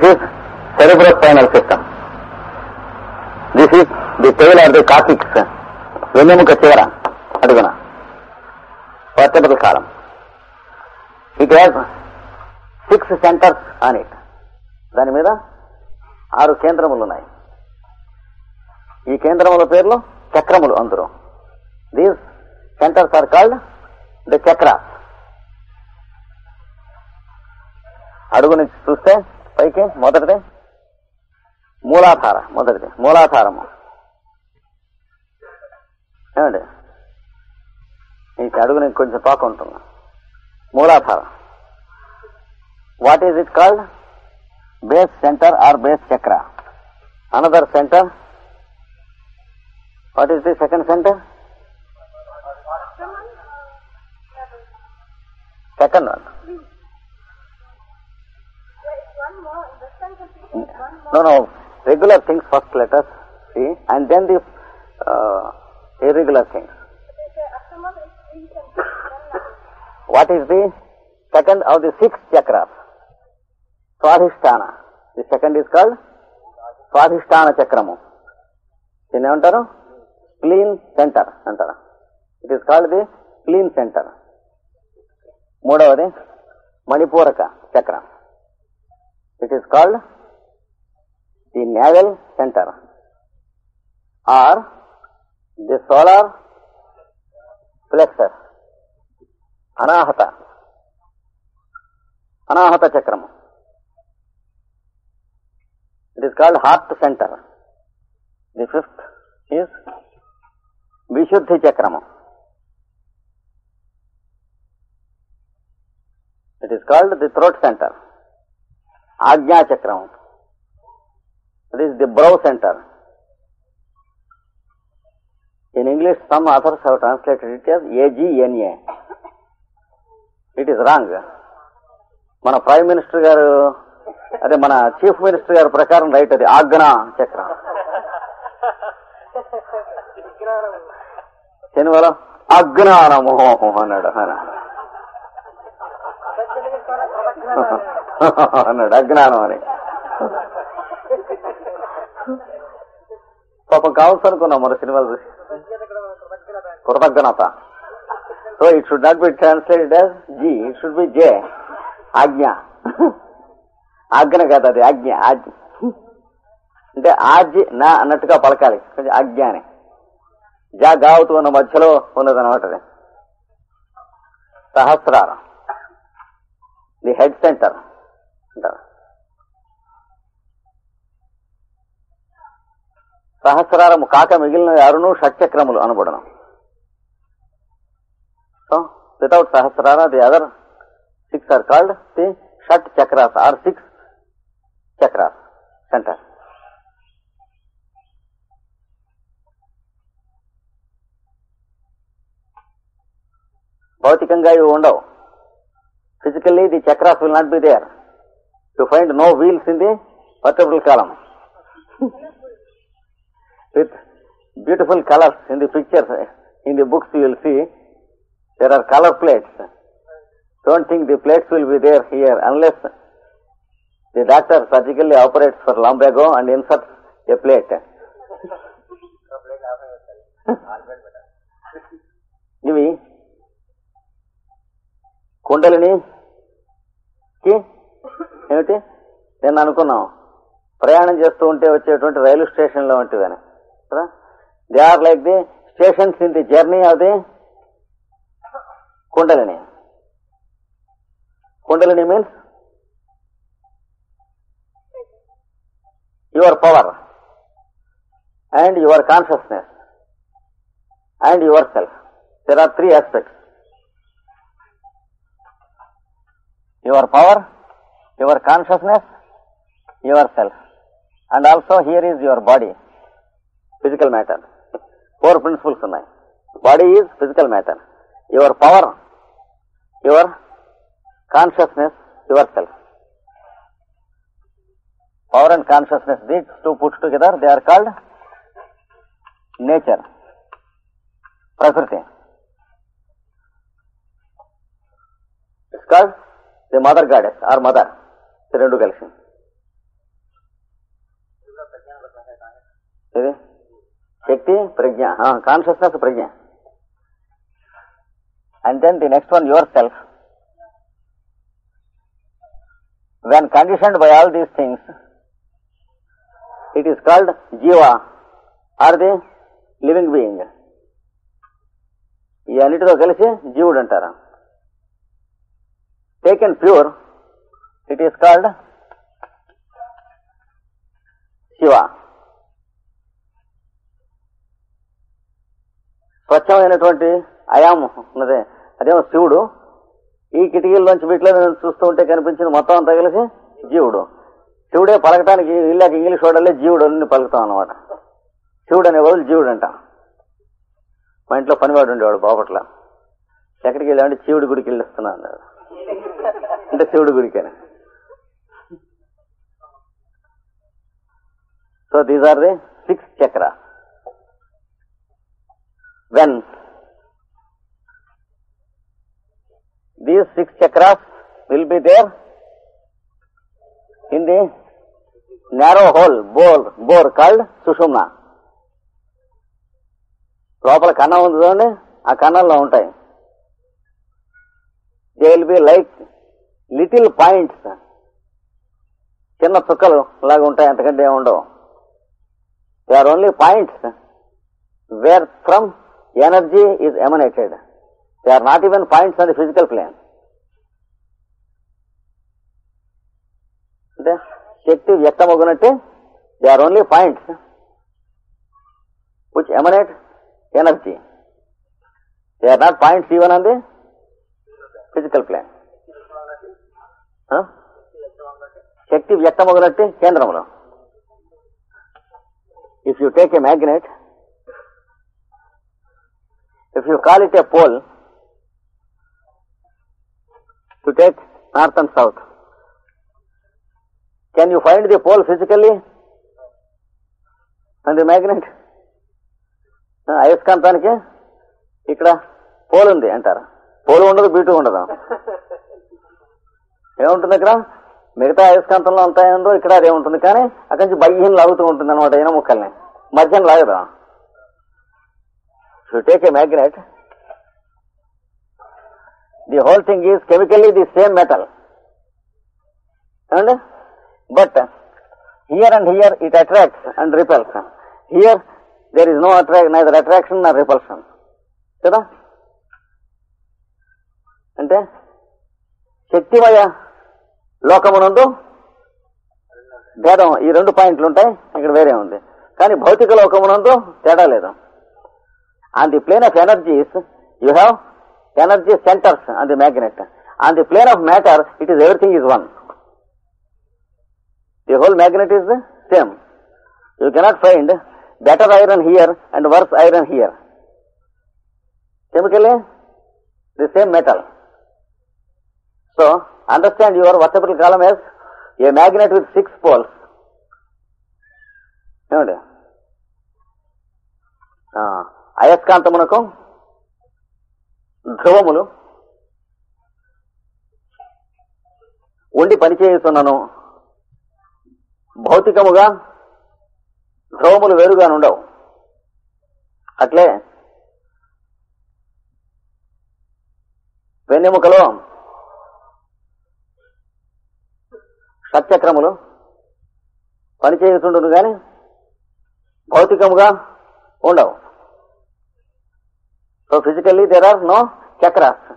This is cerebrospinal system. This is the tail or the coccyx, వెన్నెముక చివర అడుగున vertebral column. It has 6 centers on it. దాని మీద 6 కేంద్రములు ఉన్నాయి. ఈ కేంద్రముల పేర్లు చక్రములు అందరూ. These centers are called the chakras. అడుగు నుంచి చూస్తే పైకి మొదటిది మూలాధారము. ఏమండి ఇంక అడుగు నుంచి కొంచెం తోక ఉంటుంది. మూలాధారం. What is it called? Base centre or base chakra. Another centre. What is the second centre? Second one. No, regular things first let us see, and then the irregular things. What is the second of the 6 chakras? Swadhisthana. The second is called Swadhisthana chakramu. దీన్ని ఏమంటారు? Spleen centre అంటారు. It is called the spleen centre. మూడవది మణిపూరక చక్రం. It is called the navel center or the solar plexus. Anahata chakram. It is called heart center. The 5th is Vishuddhi chakram. It is called the throat center. Ajna chakram. This is the brow center. In English, some authors have translated it as AGNA. It is wrong. మన prime minister గారు, అదే మన chief minister గారి ప్రకారం right అది ఆజ్ఞా చక్రం. శనివారం అజ్ఞానము అన్నాడు అజ్ఞానం అని. పాపం కావచ్చు అనుకున్నాం మన సినిమాలు చూసి. కృతజ్ఞత. So it should not be translated as G, it should be J. ఆజ్ఞ. ఆజ్ఞ కాదు అది, ఆజ్ఞ. అంటే ఆజ్ఞ నా అన్నట్టుగా పలకాలి. కొంచెం ఆజ్ఞ అని. జా గావుతూ ఉన్న మధ్యలో ఉన్నదనమాట అది. సహస్రారం. ది హెడ్ సెంటర్ అంటారు. సహస్రారము కాక మిగిలిన 6 షట్చక్రములు అనబడను. So without sahasrara the other 6 are called the shat chakras are 6 chakras centre. భౌతికంగా ఇవి ఉండవు. Physically the chakras will not be there. To find no wheels in the vertebral column. With beautiful colors in the pictures, in the books you will see, there are color plates. Don't think the plates will be there here unless the doctor surgically operates for lumbago and inserts a plate. ఇవి కుండలినికి ఏమిటి నేను అనుకున్నాం, ప్రయాణం చేస్తూ ఉంటే వచ్చేటువంటి రైలు స్టేషన్లో వంటివని. They are like the stations in the journey of the kundalini. Kundalini means your power and your consciousness and your self. There are 3 aspects. Your power, your consciousness, your self. And also here is your body, physical matter. 4 principles ఉన్నాయి. Body is physical matter. Your power, your consciousness, your self. Power and consciousness, these 2 put together, they are called nature, prakriti. It's called the mother goddess or mother. 2 కలిసి ఇది శక్తి ప్రజ్ఞ, consciousness ప్రజ్ఞ. And then the next one, yourself. When conditioned by all these things, it is called jiva or the living being. ఈ అన్నిటితో కలిసి జీవుడు అంటారు. Taken pure, it is called Shiva. స్వచ్ఛమైనటువంటి అయాం ఉన్నదే అదేమో శివుడు. ఈ కిటికీల్లోంచి వీటిలో చూస్తూ ఉంటే కనిపించింది మొత్తం అంతా కలిసి జీవుడు. శివుడే పలకటానికి వీళ్ళకి ఇంగ్లీష్ వాడలే జీవుడు అని పలుకుతాం అన్నమాట. శివుడు అనే బదులు జీవుడు అంట. మా ఇంట్లో పనివాడు ఉండేవాడు బాపట్ల. ఎక్కడికి వెళ్ళామంటే శివుడి గుడికి వెళ్ళిస్తున్నా అన్నాడు. అంటే శివుడి గుడికేనా. So these are the 6 chakras. When these 6 chakras will be there in the narrow hole, bore called Sushumna. లోపల కన్నం ఉంది చూడండి, ఆ కన్నంలో ఉంటాయి. They will be like little points, చిన్న చుక్కలు లాగా ఉంటాయి, అంతకంటే ఏమి ఉండవు. They are only points where from energy is emanated. They are not even points on the physical plane. అంటే శక్తి వ్యక్తమగునట్టే they are only points which emanate energy. They are not points even on the physical plane. శక్తి వ్యక్తమగునట్టు కేంద్రంలో. If you take a magnet, if you call it a pole, to take north and south, can you find the pole physically and the magnet? అయస్కాంతానికి ఇక్కడ pole ఉంది అంటారు. Pole ఉండదు, beat ఉండదు. ఏముంటుంది ఇక్కడ? మిగతా అయస్కాంతంలో అంతా ఏందో ఇక్కడ అదే ఉంటుంది. కానీ అక్కడి నుంచి బయ్యం లాగుతూ ఉంటుంది అనమాట. అయినా ముక్కల్ని మధ్యం లాగదు. You take a magnet, the whole thing is chemically the same metal. ఏమండి? But here and here it attracts and repels. Here there is no neither attraction nor repulsion. కదా? అంటే శక్తిమయ లోకమునందు భేదం, ఈ 2 పాయింట్లు ఉంటాయి, ఇక్కడ వేరే ఉంది. కానీ భౌతిక లోకమునందు తేడా లేదు. On the plane of energies you have energy centres on the magnet. On the plane of matter it is everything is one. The whole magnet is same. You cannot find better iron here and worse iron here. Chemically, the same metal. So, understand your vertebral column as a magnet with 6 poles. ఏమండి? అయస్కాంతమునకు ధ్రువములు ఉండి పనిచేయుతున్నను భౌతికముగా ధ్రువములు వేరుగా ఉండవు. అట్లే వెన్నెముకలో షట్చక్రములు పనిచేయుతుండును గాని భౌతికముగా ఉండవు. So physically there are no chakras,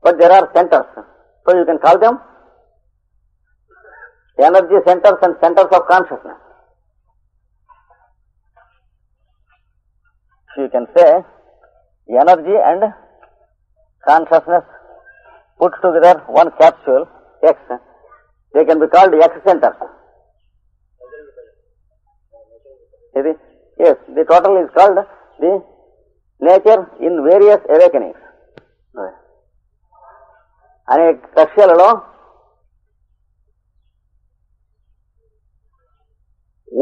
but there are centres. So you can call them energy centres and centres of consciousness. You can say energy and consciousness put together one capsule X, they can be called X centers. Yes, the total is called the nature in various awakenings. అనేక కక్ష్యలలో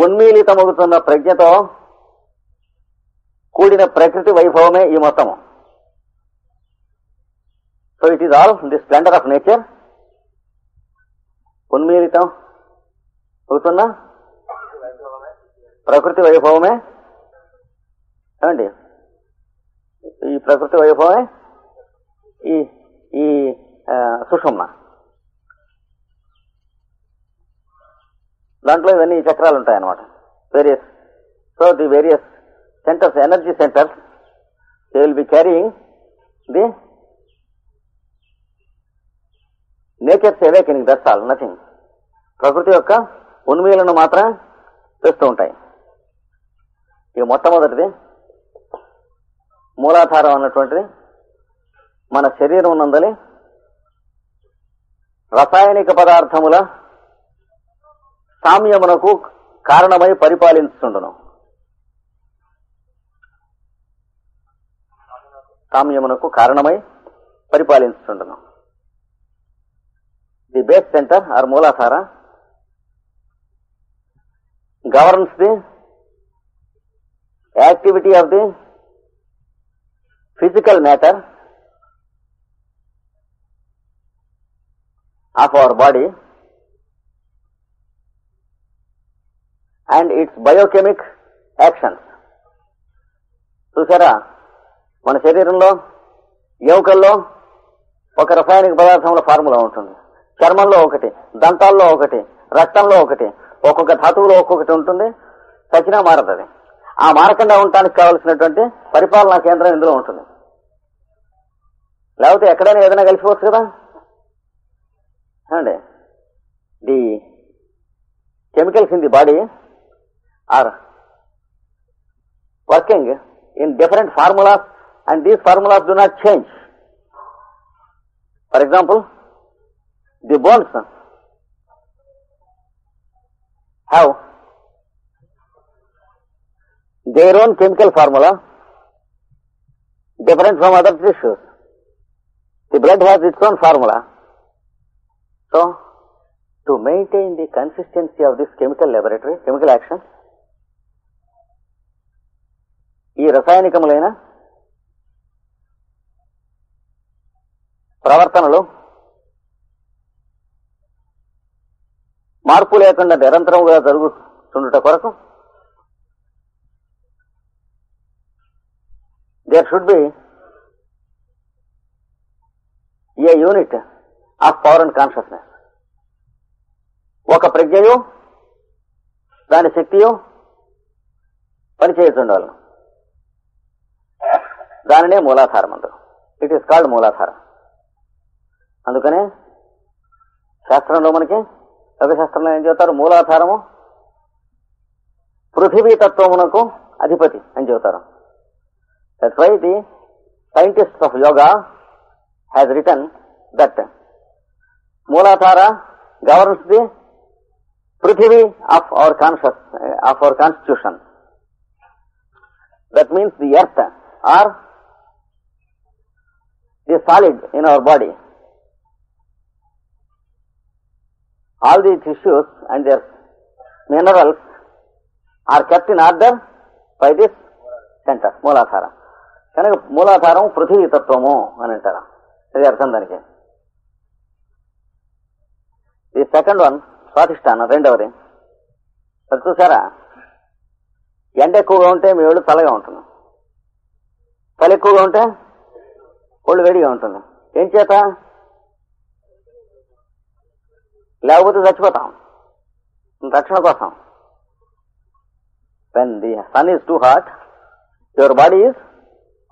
ఉన్మీలితమవుతున్న ప్రజ్ఞతో కూడిన ప్రకృతి వైభవమే ఈ మొత్తము. So it is all the splendour of nature. ఉన్మీలితం అవుతున్న ప్రకృతి వైభవమే ఏమండి ఈ ప్రకృతి వైభవమే ఈ ఈ సుషుమ్న. దాంట్లో ఇవన్నీ చక్రాలు ఉంటాయన్నమాట. Various so the various centres, energy centres, they will be carrying the nature's awakening, that's all, nothing. ప్రకృతి యొక్క ఉన్మీలను మాత్రం తెస్తూ ఉంటాయి. ఇక మొట్టమొదటిది మూలాధారం అన్నటువంటిది మన శరీరం నందలి రసాయనిక పదార్థముల సామ్యమునకు కారణమై పరిపాలించుండును. సామ్యమునకు కారణమై పరిపాలించుండును. ది బేస్ సెంటర్ ఆర్ మూలాధార governs the activity of the physical matter of our body and its biochemic actions. చూసారా, మన శరీరంలో ఎముకల్లో ఒక రసాయనిక పదార్థముల ఫార్ములా ఉంటుంది, చర్మంలో ఒకటి, దంతాల్లో ఒకటి, రక్తంలో ఒకటి, ఒక్కొక్క ధాతువులో ఒక్కొక్కటి ఉంటుంది. చచ్చినా మారదు. ఆ మారకుండా ఉండటానికి కావలసినటువంటి పరిపాలనా కేంద్రం ఇందులో ఉంటుంది. లేకపోతే ఎక్కడైనా ఏదైనా కలిసిపోవచ్చు కదా అండి. The chemicals in the body are working in different formulas and these formulas do not change. For example, the bones have their own chemical formula different from other tissues. The blood has its own formula. So, to maintain the consistency of this chemical laboratory, chemical action, ఈ రసాయనికములైన ప్రవర్తనలు మార్పు లేకుండా నిరంతరంగా జరుగుతుండట కొరకు there should be a unit of power and consciousness. ఒక ప్రజ్ఞయు దాని శక్తియు పనిచేస్తుండాలి. దానినే మూలాధారం అంటారు. ఇట్ ఈస్ కాల్డ్ మూలాధారం. అందుకనే శాస్త్రంలో మనకి శాస్త్రంలో ఏం చెబుతారు, మూలాధారము పృథివీ తత్వమునకు అధిపతి అని చెబుతారు. That's why the scientist of yoga has written that muladhara governs the prithvi of our constitution. That means the earth or the solid in our body. All the tissues and their minerals are kept in order by this center, మూలాధార. కనుక మూలాధారం పృథివీ తత్వము అని అంటారు. ఇది అర్థం దానికి. ఈ సెకండ్ వన్ స్వాధిష్టానం, రెండవది. అది చూసారా, ఎండ ఎక్కువగా ఉంటే మీ ఒళ్ళు చల్లగా ఉంటుంది, చలి ఎక్కువగా ఉంటే ఒళ్ళు వేడిగా ఉంటుంది. ఏం చేత? లేకపోతే చచ్చిపోతాం రక్షణ కోసం. when the sun is too hot, your body is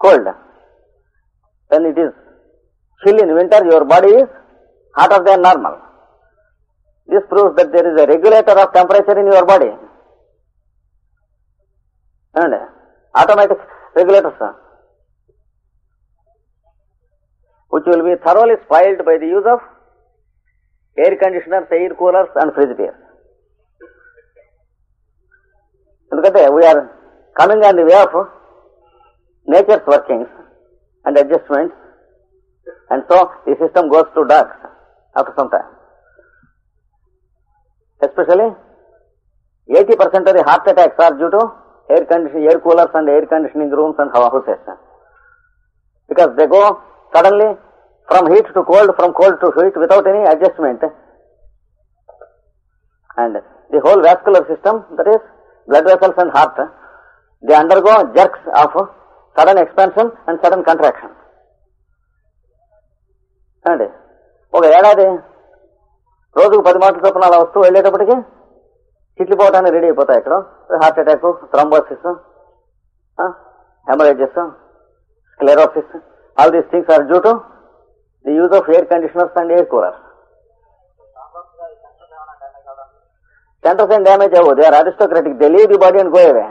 cold. When it is chill in winter, your body is hotter than normal. This proves that there is a regulator of temperature in your body. And automatic regulators which will be thoroughly spoiled by the use of air conditioners, air coolers and refrigerators. ఎందుకంటే we are coming on the way of nature's workings and adjustments, and so the system goes to dark after some time. Especially 80% of the heart attacks are due to air coolers and air conditioning rooms and houses, because they go suddenly from heat to cold, from cold to heat without any adjustment, and the whole vascular system, that is blood vessels and heart, they undergo jerks of sudden expansion and sudden contraction. అండి ఒక ఏడాది రోజుకు 10 మాటల చొప్పున అలా వస్తూ వెళ్ళేటప్పటికి చిట్లిపోవడానికి ready అయిపోతాయి. ఇక్కడ heart attack, thrombosis, haemorrhages, sclerosis, all these things are due to the use of air conditioners and air coolers. Centres ఏం డ్యామేజ్ అవ్వదు. They are aristocratic. They leave the body and go away.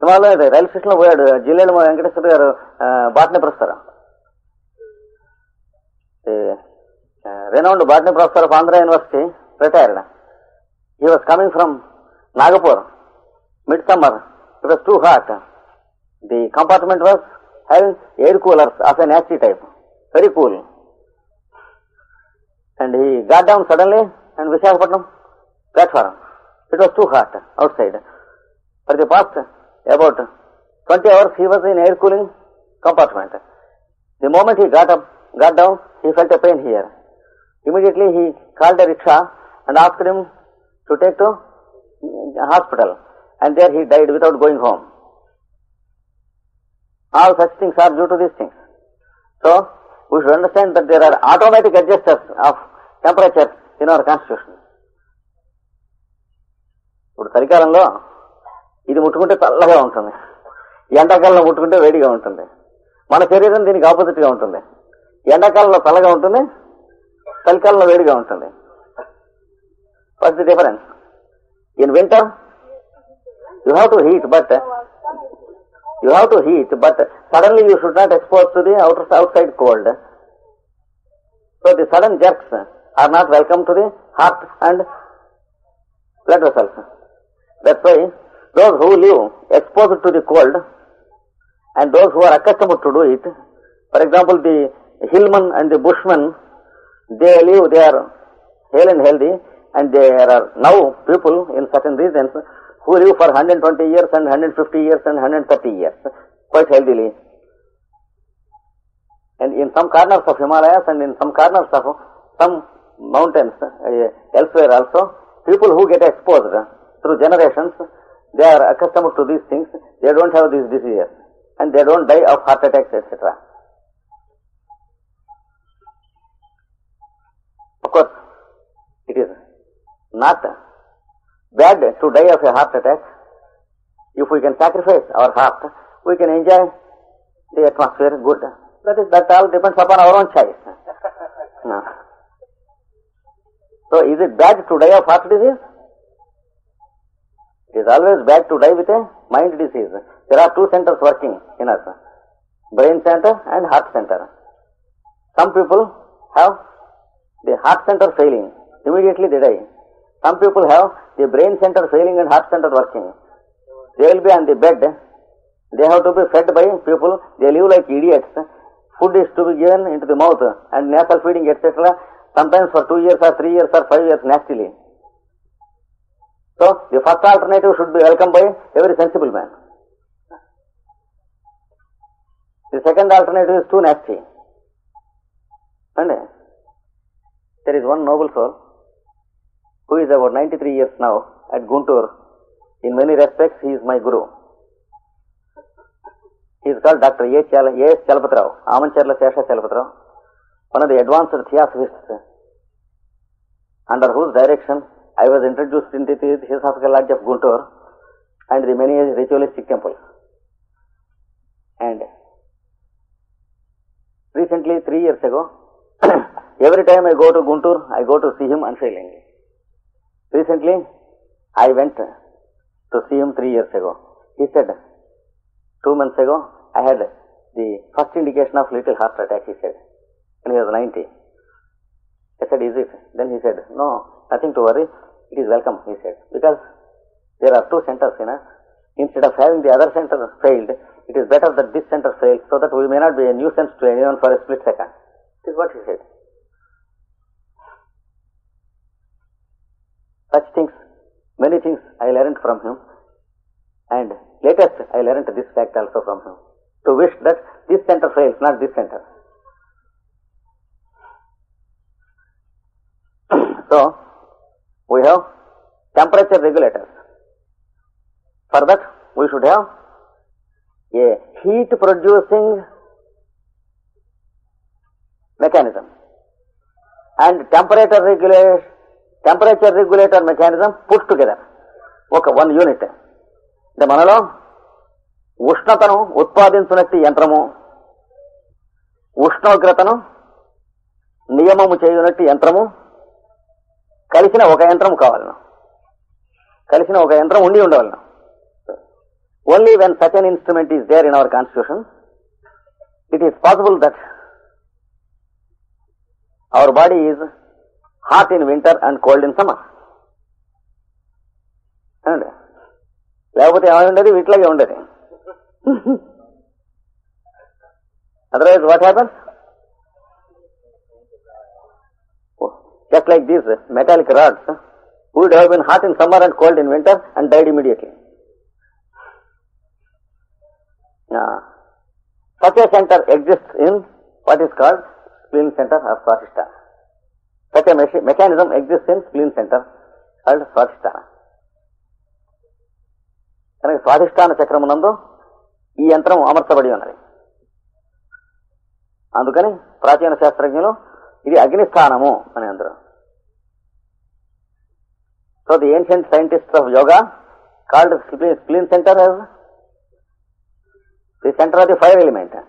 సుమారులో railway station లో పోయాడు జిల్లాలో Venkateswara garu, botany professor, renowned botany professor of Andhra University, retired. He was coming from Nagpur, midsummer. It was too hot. The compartment was having air coolers of a nasty type, very cool. And he got down suddenly and Visakhapatnam platform. It was too hot outside. For the past about 20 hours he was in air cooling compartment. The moment he got down, he felt a pain here. Immediately he called a rickshaw and asked him to take to hospital, and there he died without going home. All such things are due to these things. So we should understand that there are automatic adjusters of temperature in our constitution. ఇప్పుడు చలికాలంలో ఇది ముట్టుకుంటే చల్లగా ఉంటుంది, ఎండాకాలంలో ముట్టుకుంటే వేడిగా ఉంటుంది. మన శరీరం దీనికి ఆపోజిట్ గా ఉంటుంది. ఎండాకాలంలో చల్లగా ఉంటుంది, చలికాలంలో వేడిగా ఉంటుంది. What's the difference? In winter you have to heat, but suddenly you should not expose to the outside cold. So the sudden jerks are not welcome to the heart and blood vessels. That's why those who live exposed to the cold and those who are accustomed to do it, for example the hillmen and the bushmen, they are hale and healthy, and there are now people in certain regions who live for 120 years and 150 years and 130 years quite healthily. And in some corners of Himalayas and in some corners of some mountains elsewhere also, people who get exposed through generations, they are accustomed to these things, they don't have these diseases and they don't die of heart attacks, etc. Of course, it is not bad to die of a heart attack. If we can sacrifice our heart, we can enjoy the atmosphere good. That all depends upon our own choice. No. So is it bad to die of heart disease? It is always bad to die with a mind disease. There are two centers working in us, brain center and heart center. Some people have the heart center failing, immediately they die. Some people have the brain center failing and heart center working. They will be on the bed, they have to be fed by people, they live like idiots. Food is to be given into the mouth and nasal feeding, etc. Sometimes for 2 years or 3 years or 5 years nastily. So the first alternative should be welcomed by every sensible man. The second alternative is too nasty. And there is one noble soul who is about 93 years now at Guntur. In many respects he is my guru. He is called Dr. A.S. Chalapatrao, Amancherla Sesha Chalapatrao, one of the advanced theosophists under whose direction I was introduced into the Theosophical Lodge of Guntur and the many ritualistic temples. And recently, 3 years ago, every time I go to Guntur, I go to see him unfailingly. Recently, I went to see him 3 years ago. He said, 2 months ago, I had the first indication of little heart attack, he said, when he was 90. I said, is it? Then he said, no, nothing to worry, it is welcome, he said, because there are 2 centers in us. Instead of having the other center failed, it is better that this center fails so that we may not be a nuisance to anyone for a split second. This is what he said. Such things, many things I learned from him, and latest I learned this fact also from him, to wish that this center fails, not this center. So, we have temperature regulators. For that, we should have a heat producing mechanism and temperature regulator mechanism put together. One unit. The మనలో ఉష్ణతను ఉత్పాదించునట్టి యంత్రము, ఉష్ణోగ్రతను నియమము చేయునట్టి యంత్రము కలిసిన ఒక యంత్రం కావాలను, కలిసిన ఒక యంత్రం ఉండి ఉండవలను. Only when such an instrument is there in our constitution, it is possible that our body is hot in winter and cold in summer. లేకపోతే ఏమై ఉండేది, వీటిలాగే ఉండేది. Otherwise what happens? Just like these metallic rods, would have been hot in summer and cold in winter and died immediately. Such a center exists in what is called spleen center or Swadhisthana. Such a mechanism exists in spleen center called Swadhisthana. కనుక స్వాధిష్టాన చక్రమునందు ఈ యంత్రం అమర్చబడి ఉన్నది. అందుకని ప్రాచీన శాస్త్రజ్ఞులు ఇది అగ్నిస్థానము అని అందరూ. So the ancient scientists of yoga called spleen centre as the centre of the fire element.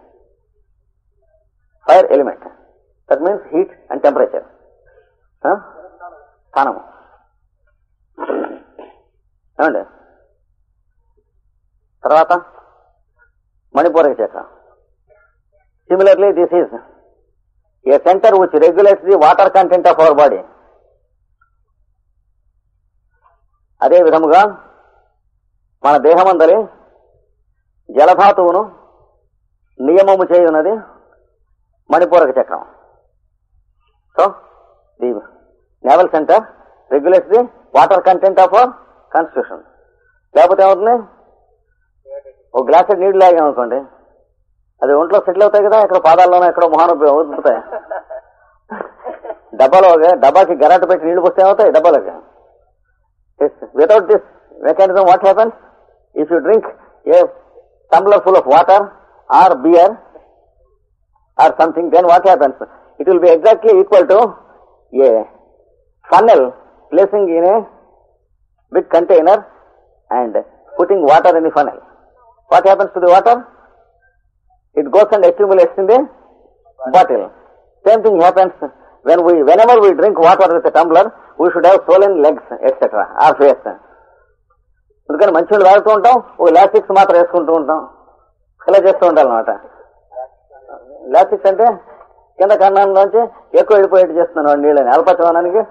Fire element, that means heat and temperature. స్థానము ఏమండి. తర్వాత మణిపూరక చక్రం. Similarly, this is a center which regulates the water content of our body. అదే విధముగా మన దేహమందలి జలధాతువును నియమము చేయున్నది మణిపూరక చక్రం. So the naval centre regulates the water content of our constitution. లేకపోతే ఏమవుతుంది, ఒక గ్లాస్ నీళ్లు లాగామనుకోండి, అది ఒంట్లో సెటిల్ అవుతాయి కదా, ఎక్కడ పాదాల్లోనో ఎక్కడో మొహాన వదులుతాయి. డబ్బాకి గరాట పెట్టి నీళ్లు పోస్తే ఏమవుతాయి డబ్బాలకి. Without this mechanism what happens? If you drink a tumbler full of water or beer or something, then what happens? It will be exactly equal to a funnel placing in a big container and putting water in the funnel. What happens to the water? It goes and accumulates in the bottle. Same thing happens whenever we drink water with a tumbler, we should have swollen legs, etc. our face. అందుకని మంచినీళ్ళు తాగుతూ ఉంటాం, ఓ లాస్టిక్స్ మాత్రం వేసుకుంటూ ఉంటాం, ఇలా చేస్తూ ఉండాలన్నమాట. లాస్టిక్స్ అంటే కింద కన్నాలోంచి ఎక్కువ వెళ్ళిపోయేట్టు చేస్తున్నాను నీళ్ళని అల్పచవనానికి